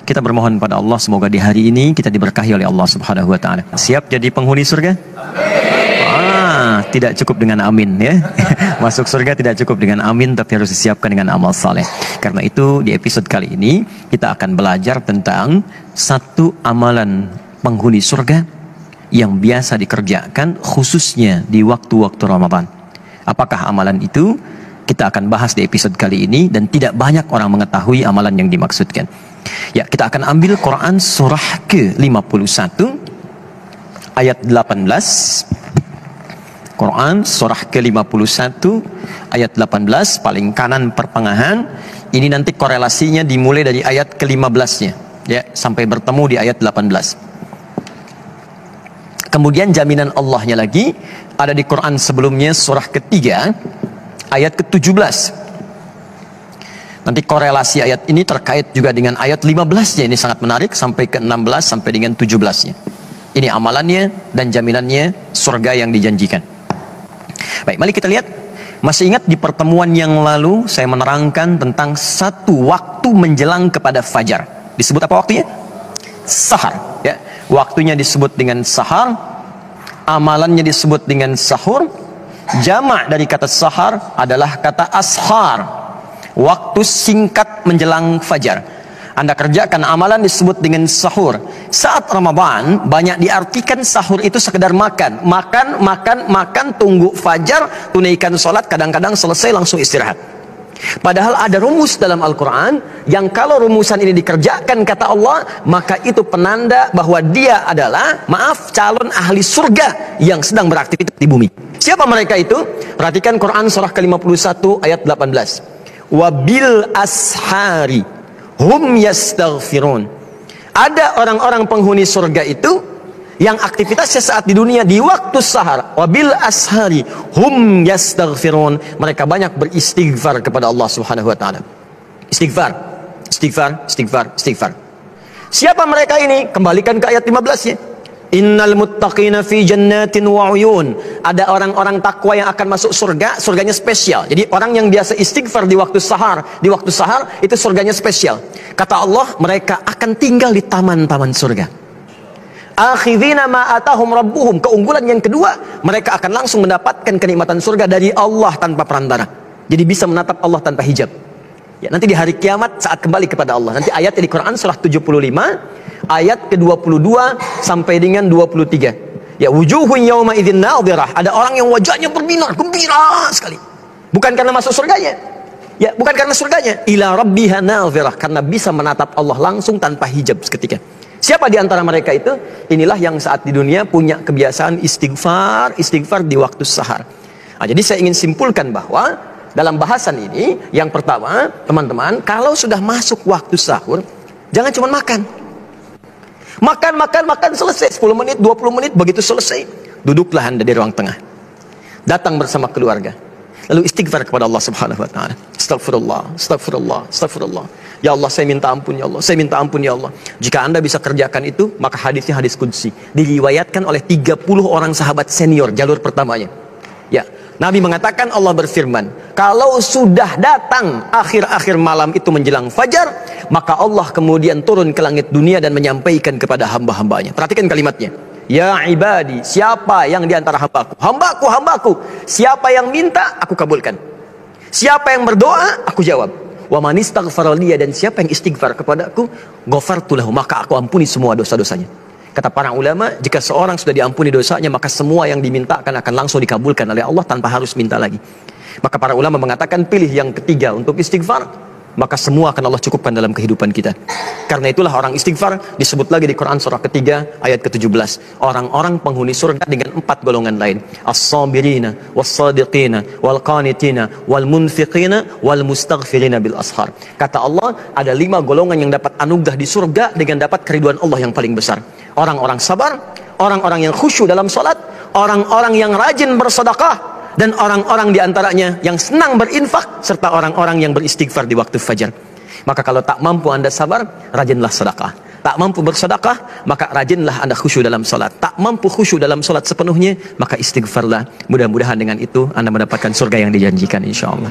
Kita bermohon pada Allah semoga di hari ini kita diberkahi oleh Allah Subhanahu wa taala. Siap jadi penghuni surga? Tidak cukup dengan amin ya. Masuk surga tidak cukup dengan amin, tapi harus disiapkan dengan amal saleh. Karena itu di episode kali ini kita akan belajar tentang satu amalan penghuni surga yang biasa dikerjakan khususnya di waktu-waktu Ramadan. Apakah amalan itu? Kita akan bahas di episode kali ini dan tidak banyak orang mengetahui amalan yang dimaksudkan. Ya, kita akan ambil Quran surah ke-51 ayat 18. Quran surah ke-51 ayat 18 paling kanan pertengahan. Ini nanti korelasinya dimulai dari ayat ke-15-nya ya, sampai bertemu di ayat 18. Kemudian jaminan Allahnya lagi ada di Quran sebelumnya surah ketiga ayat ke-17. Nanti korelasi ayat ini terkait juga dengan ayat 15-nya. Ini sangat menarik sampai ke-16 sampai dengan 17-nya. Ini amalannya dan jaminannya surga yang dijanjikan. Baik, mari kita lihat. Masih ingat di pertemuan yang lalu saya menerangkan tentang satu waktu menjelang kepada fajar. Disebut apa waktunya? Sahar, ya. Waktunya disebut dengan sahar, amalannya disebut dengan sahur. Jamak dari kata sahar adalah kata ashar, waktu singkat menjelang fajar. Anda kerjakan amalan disebut dengan sahur. Saat Ramadan banyak diartikan sahur itu sekedar makan, tunggu fajar, tunaikan sholat, kadang-kadang selesai langsung istirahat. Padahal ada rumus dalam Al-Quran yang kalau rumusan ini dikerjakan kata Allah, maka itu penanda bahwa dia adalah, calon ahli surga yang sedang beraktivitas di bumi. Siapa mereka itu? Perhatikan Quran surah ke-51 ayat 18. Wabil ashari hum yastaghfirun. Ada orang-orang penghuni surga itu yang aktivitasnya saat di dunia di waktu sahar. Wabil ashari hum yastaghfirun. Mereka banyak beristighfar kepada Allah Subhanahu wa taala. Istighfar. Siapa mereka ini? Kembalikan ke ayat 15-nya. Innal muttaqina fi jannatin wa uyun. Ada orang-orang takwa yang akan masuk surga, surganya spesial. Jadi orang yang biasa istighfar di waktu sahar itu surganya spesial. Kata Allah, mereka akan tinggal di taman-taman surga. Akhidhina ma atahum rabbuhum. Keunggulan yang kedua, mereka akan langsung mendapatkan kenikmatan surga dari Allah tanpa perantara. Jadi bisa menatap Allah tanpa hijab. Ya, nanti di hari kiamat saat kembali kepada Allah. Nanti ayatnya di Quran surah 75 ayat ke-22 sampai dengan 23. Ya, wujuhun yawma idzin nadhirah. Ada orang yang wajahnya berbinar, gembira sekali. Bukan karena masuk surganya. Ya, bukan karena surganya. Ila rabbiha nadhirah, karena bisa menatap Allah langsung tanpa hijab seketika. Siapa di antara mereka itu? Inilah yang saat di dunia punya kebiasaan istighfar di waktu sahar. Nah, jadi saya ingin simpulkan bahwa dalam bahasan ini, yang pertama, teman-teman, kalau sudah masuk waktu sahur, jangan cuma makan. Makan, selesai. 10 menit, 20 menit, begitu selesai, duduklah Anda di ruang tengah. Datang bersama keluarga. Lalu istighfar kepada Allah Subhanahu wa taala. Astagfirullah. Ya Allah, saya minta ampun ya Allah. Jika Anda bisa kerjakan itu, maka hadisnya hadis qudsi. Diriwayatkan oleh 30 orang sahabat senior jalur pertamanya. Ya, Nabi mengatakan, Allah berfirman, kalau sudah datang akhir-akhir malam itu menjelang fajar, maka Allah kemudian turun ke langit dunia dan menyampaikan kepada hamba-hambanya. Perhatikan kalimatnya. Ya ibadi, siapa yang diantara hambaku? Hambaku. Siapa yang minta, aku kabulkan. Siapa yang berdoa, aku jawab. Wa man istaghfara liya, dan siapa yang istighfar kepadaku, ghafartu lahu, maka aku ampuni semua dosa-dosanya. Kata para ulama, jika seorang sudah diampuni dosanya, maka semua yang dimintakan akan langsung dikabulkan oleh Allah tanpa harus minta lagi. Maka para ulama mengatakan pilih yang ketiga untuk istighfar, maka semua akan Allah cukupkan dalam kehidupan kita. Karena itulah orang istighfar disebut lagi di Quran surah ketiga ayat ke-17. Orang-orang penghuni surga dengan 4 golongan lain. As-sabirina, was-sadiqina, wal-qanitina, wal-munfiqina, wal-mustaghfirina bil ashar. Kata Allah, ada 5 golongan yang dapat anugerah di surga dengan dapat keriduan Allah yang paling besar. Orang-orang sabar, orang-orang yang khusyuk dalam salat, orang-orang yang rajin bersedekah, dan orang-orang diantaranya yang senang berinfak, serta orang-orang yang beristighfar di waktu fajar. Maka kalau tak mampu Anda sabar, rajinlah sedekah. Tak mampu bersedekah, maka rajinlah Anda khusyuk dalam salat. Tak mampu khusyuk dalam salat sepenuhnya, maka istighfarlah. Mudah-mudahan dengan itu Anda mendapatkan surga yang dijanjikan, insya Allah.